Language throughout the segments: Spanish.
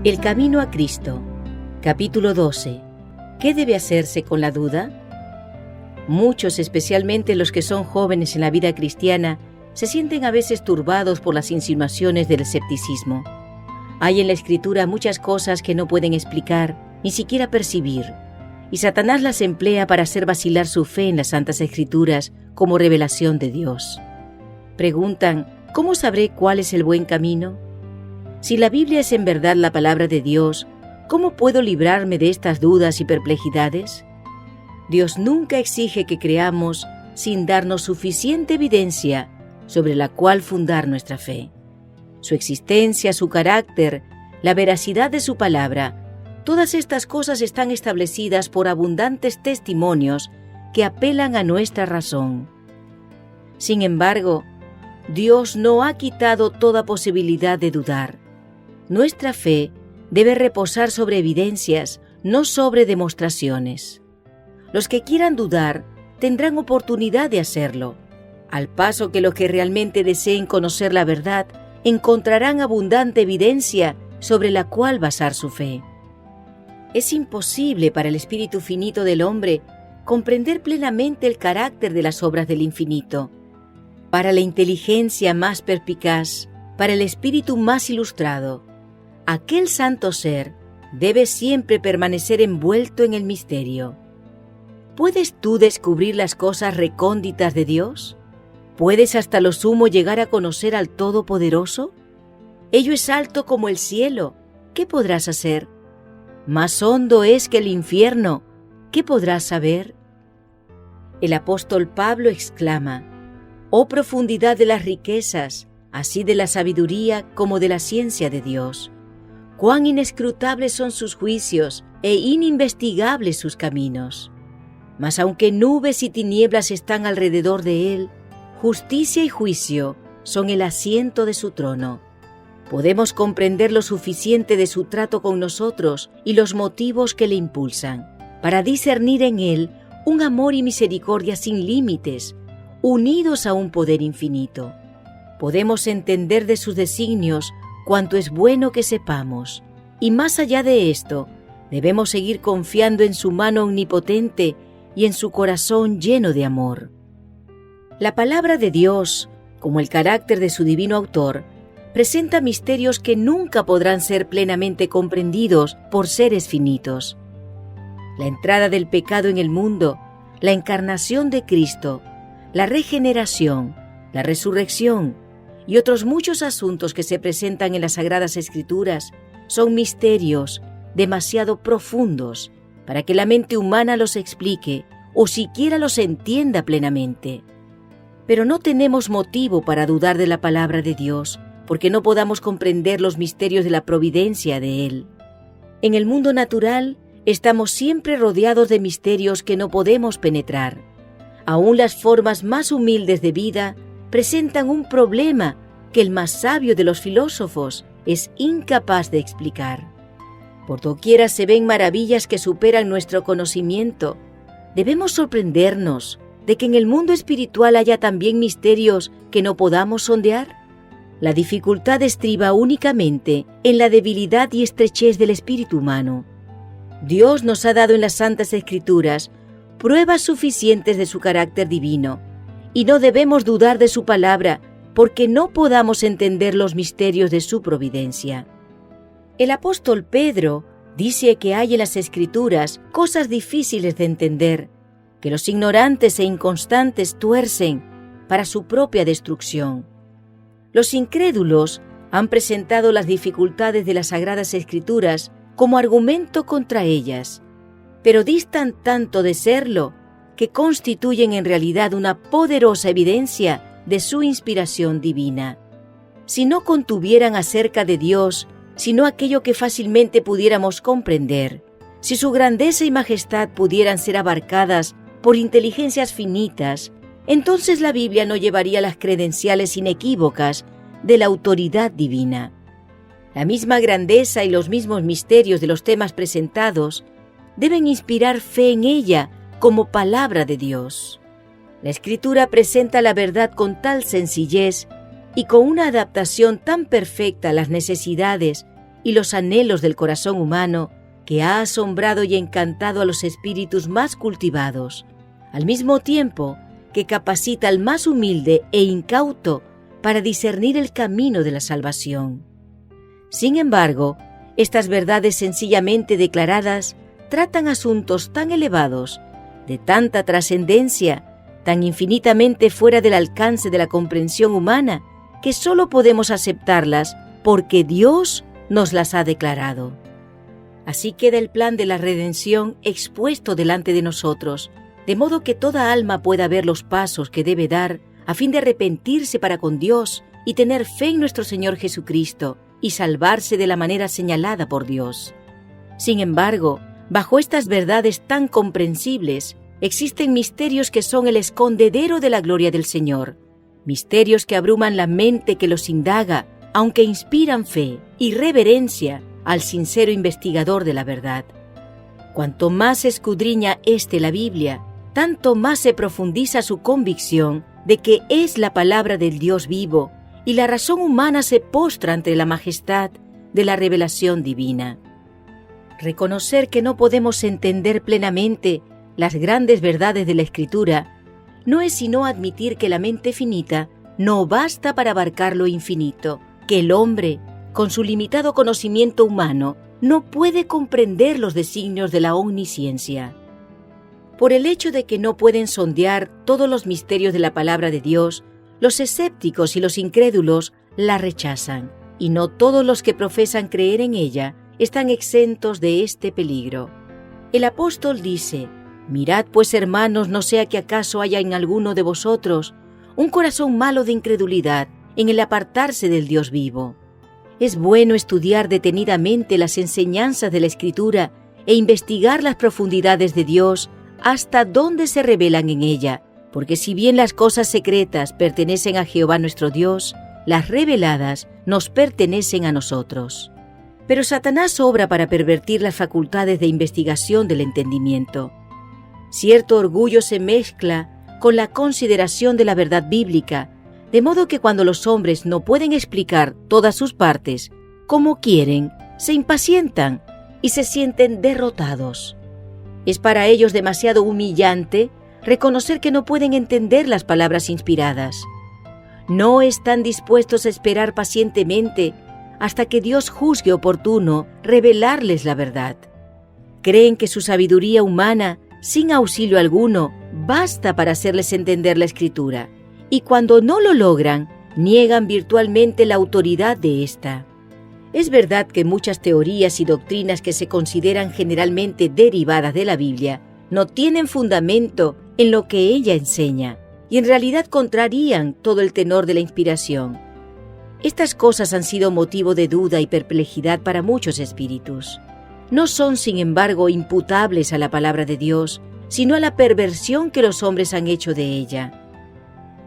El camino a Cristo. Capítulo 12. ¿Qué debe hacerse con la duda? Muchos, especialmente los que son jóvenes en la vida cristiana, se sienten a veces turbados por las insinuaciones del escepticismo. Hay en la Escritura muchas cosas que no pueden explicar, ni siquiera percibir, y Satanás las emplea para hacer vacilar su fe en las Santas Escrituras como revelación de Dios. Preguntan, ¿cómo sabré cuál es el buen camino? Si la Biblia es en verdad la palabra de Dios, ¿cómo puedo librarme de estas dudas y perplejidades? Dios nunca exige que creamos sin darnos suficiente evidencia sobre la cual fundar nuestra fe. Su existencia, su carácter, la veracidad de su palabra, todas estas cosas están establecidas por abundantes testimonios que apelan a nuestra razón. Sin embargo, Dios no ha quitado toda posibilidad de dudar. Nuestra fe debe reposar sobre evidencias, no sobre demostraciones. Los que quieran dudar tendrán oportunidad de hacerlo, al paso que los que realmente deseen conocer la verdad encontrarán abundante evidencia sobre la cual basar su fe. Es imposible para el espíritu finito del hombre comprender plenamente el carácter de las obras del infinito. Para la inteligencia más perspicaz, para el espíritu más ilustrado, aquel santo ser debe siempre permanecer envuelto en el misterio. ¿Puedes tú descubrir las cosas recónditas de Dios? ¿Puedes hasta lo sumo llegar a conocer al Todopoderoso? Ello es alto como el cielo. ¿Qué podrás hacer? Más hondo es que el infierno. ¿Qué podrás saber? El apóstol Pablo exclama: «Oh profundidad de las riquezas, así de la sabiduría como de la ciencia de Dios! Cuán inescrutables son sus juicios e ininvestigables sus caminos. Mas aunque nubes y tinieblas están alrededor de él, justicia y juicio son el asiento de su trono. Podemos comprender lo suficiente de su trato con nosotros y los motivos que le impulsan, para discernir en él un amor y misericordia sin límites, unidos a un poder infinito. Podemos entender de sus designios cuanto es bueno que sepamos, y más allá de esto, debemos seguir confiando en su mano omnipotente y en su corazón lleno de amor. La palabra de Dios, como el carácter de su divino autor, presenta misterios que nunca podrán ser plenamente comprendidos por seres finitos. La entrada del pecado en el mundo, la encarnación de Cristo, la regeneración, la resurrección y otros muchos asuntos que se presentan en las Sagradas Escrituras son misterios demasiado profundos para que la mente humana los explique o siquiera los entienda plenamente. Pero no tenemos motivo para dudar de la palabra de Dios, porque no podamos comprender los misterios de la providencia de Él. En el mundo natural estamos siempre rodeados de misterios que no podemos penetrar. Aún las formas más humildes de vida presentan un problema que el más sabio de los filósofos es incapaz de explicar. Por doquiera se ven maravillas que superan nuestro conocimiento. Debemos sorprendernos de que en el mundo espiritual haya también misterios que no podamos sondear. La dificultad estriba únicamente en la debilidad y estrechez del espíritu humano. Dios nos ha dado en las Santas Escrituras pruebas suficientes de su carácter divino, y no debemos dudar de su palabra porque no podamos entender los misterios de su providencia. El apóstol Pedro dice que hay en las Escrituras cosas difíciles de entender, que los ignorantes e inconstantes tuercen para su propia destrucción. Los incrédulos han presentado las dificultades de las Sagradas Escrituras como argumento contra ellas, pero distan tanto de serlo que constituyen en realidad una poderosa evidencia de su inspiración divina. Si no contuvieran acerca de Dios, sino aquello que fácilmente pudiéramos comprender, si su grandeza y majestad pudieran ser abarcadas por inteligencias finitas, entonces la Biblia no llevaría las credenciales inequívocas de la autoridad divina. La misma grandeza y los mismos misterios de los temas presentados deben inspirar fe en ella como palabra de Dios. La Escritura presenta la verdad con tal sencillez y con una adaptación tan perfecta a las necesidades y los anhelos del corazón humano que ha asombrado y encantado a los espíritus más cultivados, al mismo tiempo que capacita al más humilde e incauto para discernir el camino de la salvación. Sin embargo, estas verdades sencillamente declaradas tratan asuntos tan elevados, de tanta trascendencia, tan infinitamente fuera del alcance de la comprensión humana, que solo podemos aceptarlas porque Dios nos las ha declarado. Así queda el plan de la redención expuesto delante de nosotros, de modo que toda alma pueda ver los pasos que debe dar a fin de arrepentirse para con Dios y tener fe en nuestro Señor Jesucristo y salvarse de la manera señalada por Dios. Sin embargo, bajo estas verdades tan comprensibles, existen misterios que son el escondedero de la gloria del Señor, misterios que abruman la mente que los indaga, aunque inspiran fe y reverencia al sincero investigador de la verdad. Cuanto más escudriña la Biblia, tanto más se profundiza su convicción de que es la palabra del Dios vivo, y la razón humana se postra ante la majestad de la revelación divina. Reconocer que no podemos entender plenamente las grandes verdades de la Escritura no es sino admitir que la mente finita no basta para abarcar lo infinito, que el hombre, con su limitado conocimiento humano, no puede comprender los designios de la omnisciencia. Por el hecho de que no pueden sondear todos los misterios de la palabra de Dios, los escépticos y los incrédulos la rechazan, y no todos los que profesan creer en ella están exentos de este peligro. El apóstol dice: «Mirad pues, hermanos, no sea que acaso haya en alguno de vosotros un corazón malo de incredulidad en el apartarse del Dios vivo». Es bueno estudiar detenidamente las enseñanzas de la Escritura e investigar las profundidades de Dios hasta dónde se revelan en ella, porque si bien las cosas secretas pertenecen a Jehová nuestro Dios, las reveladas nos pertenecen a nosotros. Pero Satanás obra para pervertir las facultades de investigación del entendimiento. Cierto orgullo se mezcla con la consideración de la verdad bíblica, de modo que cuando los hombres no pueden explicar todas sus partes como quieren, se impacientan y se sienten derrotados. Es para ellos demasiado humillante reconocer que no pueden entender las palabras inspiradas. No están dispuestos a esperar pacientemente hasta que Dios juzgue oportuno revelarles la verdad. Creen que su sabiduría humana, sin auxilio alguno, basta para hacerles entender la Escritura, y cuando no lo logran, niegan virtualmente la autoridad de ésta. Es verdad que muchas teorías y doctrinas que se consideran generalmente derivadas de la Biblia no tienen fundamento en lo que ella enseña, y en realidad contrarían todo el tenor de la inspiración. Estas cosas han sido motivo de duda y perplejidad para muchos espíritus. No son, sin embargo, imputables a la palabra de Dios, sino a la perversión que los hombres han hecho de ella.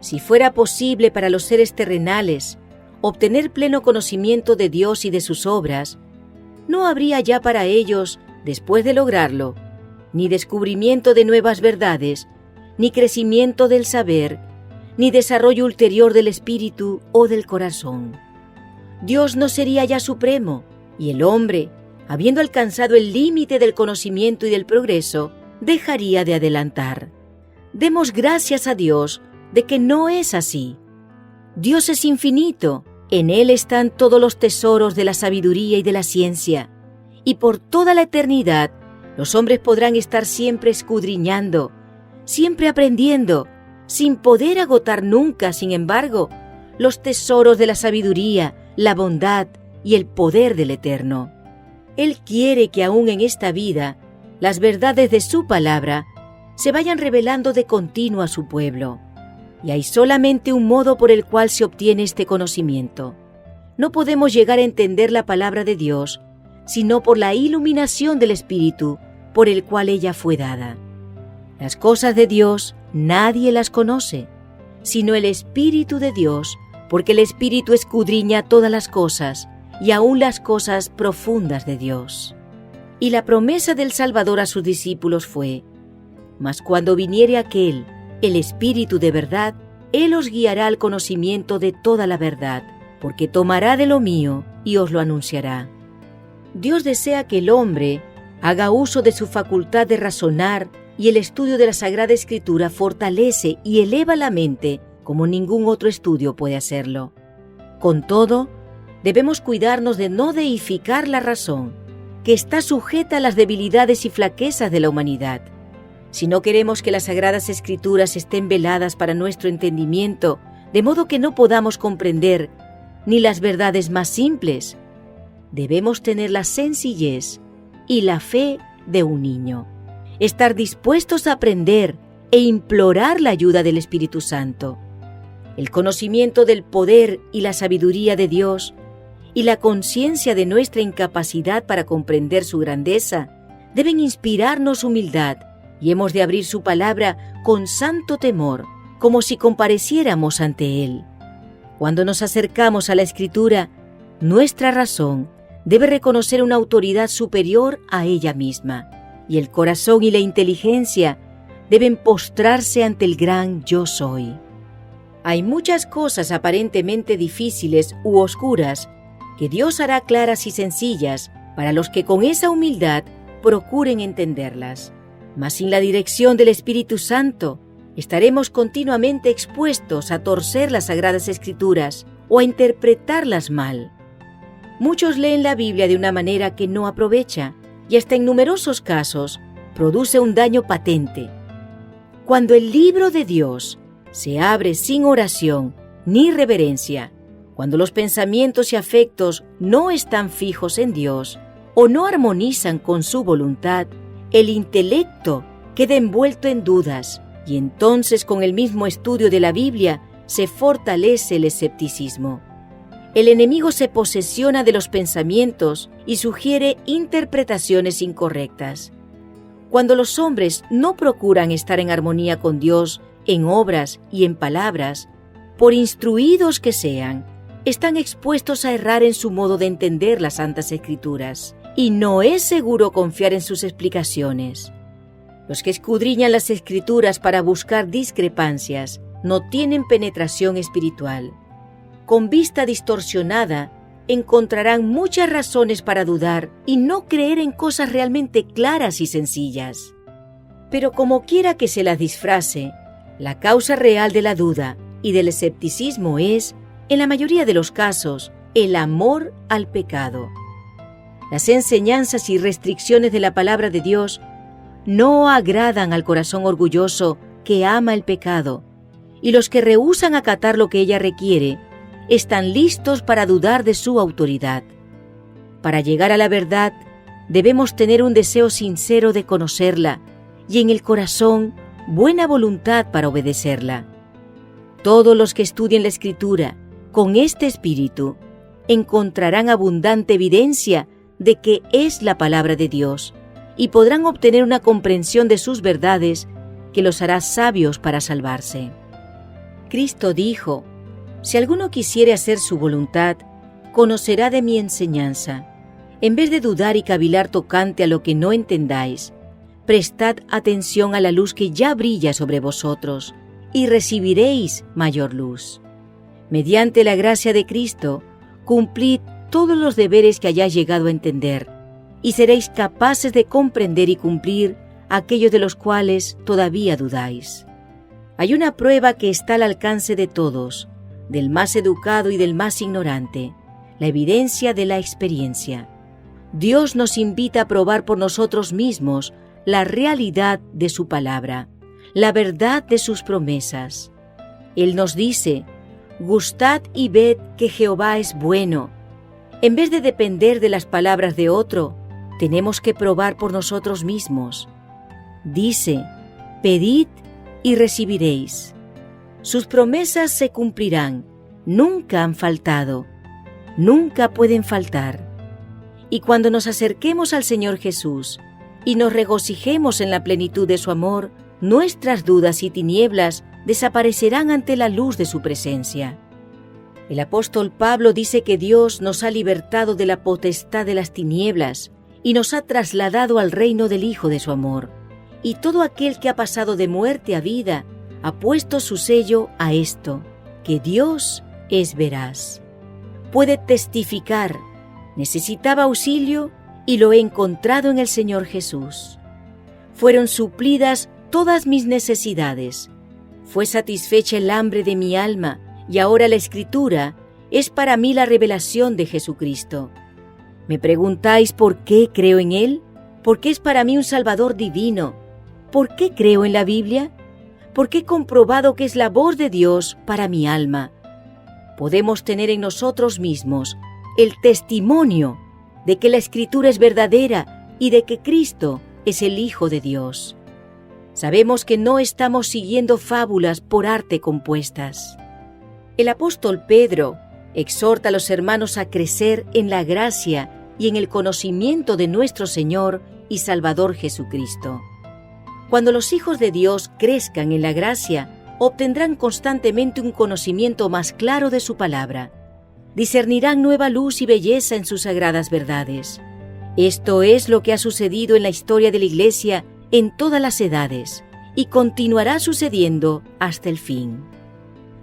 Si fuera posible para los seres terrenales obtener pleno conocimiento de Dios y de sus obras, no habría ya para ellos, después de lograrlo, ni descubrimiento de nuevas verdades, ni crecimiento del saber, ni desarrollo ulterior del espíritu o del corazón. Dios no sería ya supremo, y el hombre, habiendo alcanzado el límite del conocimiento y del progreso, dejaría de adelantar. Demos gracias a Dios de que no es así. Dios es infinito, en Él están todos los tesoros de la sabiduría y de la ciencia, y por toda la eternidad los hombres podrán estar siempre escudriñando, siempre aprendiendo, sin poder agotar nunca, sin embargo, los tesoros de la sabiduría, la bondad y el poder del Eterno. Él quiere que aún en esta vida las verdades de su palabra se vayan revelando de continuo a su pueblo. Y hay solamente un modo por el cual se obtiene este conocimiento. No podemos llegar a entender la palabra de Dios, sino por la iluminación del Espíritu por el cual ella fue dada. Las cosas de Dios nadie las conoce, sino el Espíritu de Dios, porque el Espíritu escudriña todas las cosas, y aun las cosas profundas de Dios. Y la promesa del Salvador a sus discípulos fue: «Mas cuando viniere aquel, el Espíritu de verdad, Él os guiará al conocimiento de toda la verdad, porque tomará de lo mío y os lo anunciará». Dios desea que el hombre haga uso de su facultad de razonar, y el estudio de la Sagrada Escritura fortalece y eleva la mente como ningún otro estudio puede hacerlo. Con todo, debemos cuidarnos de no deificar la razón, que está sujeta a las debilidades y flaquezas de la humanidad. Si no queremos que las Sagradas Escrituras estén veladas para nuestro entendimiento, de modo que no podamos comprender ni las verdades más simples, debemos tener la sencillez y la fe de un niño, estar dispuestos a aprender e implorar la ayuda del Espíritu Santo. El conocimiento del poder y la sabiduría de Dios y la conciencia de nuestra incapacidad para comprender su grandeza deben inspirarnos humildad, y hemos de abrir su palabra con santo temor, como si compareciéramos ante Él. Cuando nos acercamos a la Escritura, nuestra razón debe reconocer una autoridad superior a ella misma, y el corazón y la inteligencia deben postrarse ante el gran Yo Soy. Hay muchas cosas aparentemente difíciles u oscuras que Dios hará claras y sencillas para los que con esa humildad procuren entenderlas. Mas sin la dirección del Espíritu Santo, estaremos continuamente expuestos a torcer las Sagradas Escrituras o a interpretarlas mal. Muchos leen la Biblia de una manera que no aprovecha y hasta en numerosos casos produce un daño patente. Cuando el libro de Dios se abre sin oración ni reverencia, cuando los pensamientos y afectos no están fijos en Dios o no armonizan con su voluntad, el intelecto queda envuelto en dudas, y entonces con el mismo estudio de la Biblia se fortalece el escepticismo. El enemigo se posesiona de los pensamientos y sugiere interpretaciones incorrectas. Cuando los hombres no procuran estar en armonía con Dios en obras y en palabras, por instruidos que sean, están expuestos a errar en su modo de entender las Santas Escrituras, y no es seguro confiar en sus explicaciones. Los que escudriñan las Escrituras para buscar discrepancias no tienen penetración espiritual. Con vista distorsionada, encontrarán muchas razones para dudar y no creer en cosas realmente claras y sencillas. Pero como quiera que se las disfrace, la causa real de la duda y del escepticismo es, en la mayoría de los casos, el amor al pecado. Las enseñanzas y restricciones de la palabra de Dios no agradan al corazón orgulloso que ama el pecado, y los que rehúsan acatar lo que ella requiere están listos para dudar de su autoridad. Para llegar a la verdad, debemos tener un deseo sincero de conocerla y en el corazón buena voluntad para obedecerla. Todos los que estudien la Escritura con este espíritu encontrarán abundante evidencia de que es la palabra de Dios y podrán obtener una comprensión de sus verdades que los hará sabios para salvarse. Cristo dijo: si alguno quisiere hacer su voluntad, conocerá de mi enseñanza. En vez de dudar y cavilar tocante a lo que no entendáis, prestad atención a la luz que ya brilla sobre vosotros, y recibiréis mayor luz. Mediante la gracia de Cristo, cumplid todos los deberes que hayáis llegado a entender, y seréis capaces de comprender y cumplir aquellos de los cuales todavía dudáis. Hay una prueba que está al alcance de todos, del más educado y del más ignorante, la evidencia de la experiencia. Dios nos invita a probar por nosotros mismos la realidad de su palabra, la verdad de sus promesas. Él nos dice: gustad y ved que Jehová es bueno. En vez de depender de las palabras de otro, tenemos que probar por nosotros mismos. Dice: pedid y recibiréis. Sus promesas se cumplirán, nunca han faltado, nunca pueden faltar. Y cuando nos acerquemos al Señor Jesús y nos regocijemos en la plenitud de su amor, nuestras dudas y tinieblas desaparecerán ante la luz de su presencia. El apóstol Pablo dice que Dios nos ha libertado de la potestad de las tinieblas y nos ha trasladado al reino del Hijo de su amor. Y todo aquel que ha pasado de muerte a vida ha puesto su sello a esto, que Dios es veraz. Puede testificar: necesitaba auxilio y lo he encontrado en el Señor Jesús. Fueron suplidas todas mis necesidades. Fue satisfecha el hambre de mi alma, y ahora la Escritura es para mí la revelación de Jesucristo. ¿Me preguntáis por qué creo en Él? Porque es para mí un Salvador divino. ¿Por qué creo en la Biblia? Porque he comprobado que es la voz de Dios para mi alma. Podemos tener en nosotros mismos el testimonio de que la Escritura es verdadera y de que Cristo es el Hijo de Dios. Sabemos que no estamos siguiendo fábulas por arte compuestas. El apóstol Pedro exhorta a los hermanos a crecer en la gracia y en el conocimiento de nuestro Señor y Salvador Jesucristo. Cuando los hijos de Dios crezcan en la gracia, obtendrán constantemente un conocimiento más claro de su palabra. Discernirán nueva luz y belleza en sus sagradas verdades. Esto es lo que ha sucedido en la historia de la Iglesia en todas las edades y continuará sucediendo hasta el fin.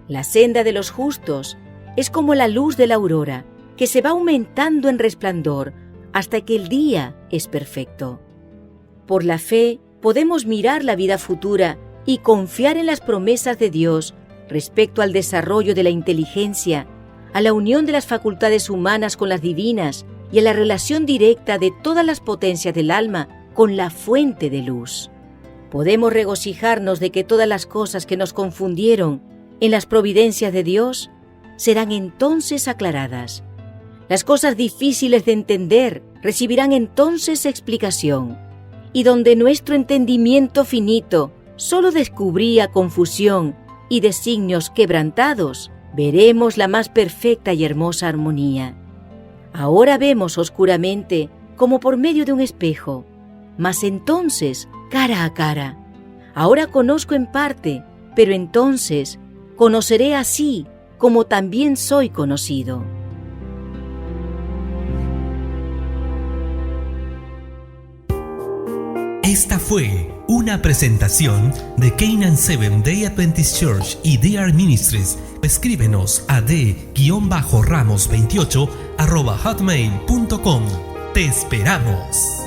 La senda de los justos es como la luz de la aurora, que se va aumentando en resplandor hasta que el día es perfecto. Por la fe podemos mirar la vida futura y confiar en las promesas de Dios respecto al desarrollo de la inteligencia, a la unión de las facultades humanas con las divinas y a la relación directa de todas las potencias del alma con la fuente de luz. Podemos regocijarnos de que todas las cosas que nos confundieron en las providencias de Dios serán entonces aclaradas. Las cosas difíciles de entender recibirán entonces explicación, y donde nuestro entendimiento finito solo descubría confusión y designios quebrantados, veremos la más perfecta y hermosa armonía. Ahora vemos oscuramente como por medio de un espejo, mas entonces cara a cara. Ahora conozco en parte, pero entonces conoceré así como también soy conocido. Esta fue una presentación de Canaan Seventh Day Adventist Church y DR Ministries. Escríbenos a d-ramos28@hotmail.com. Te esperamos.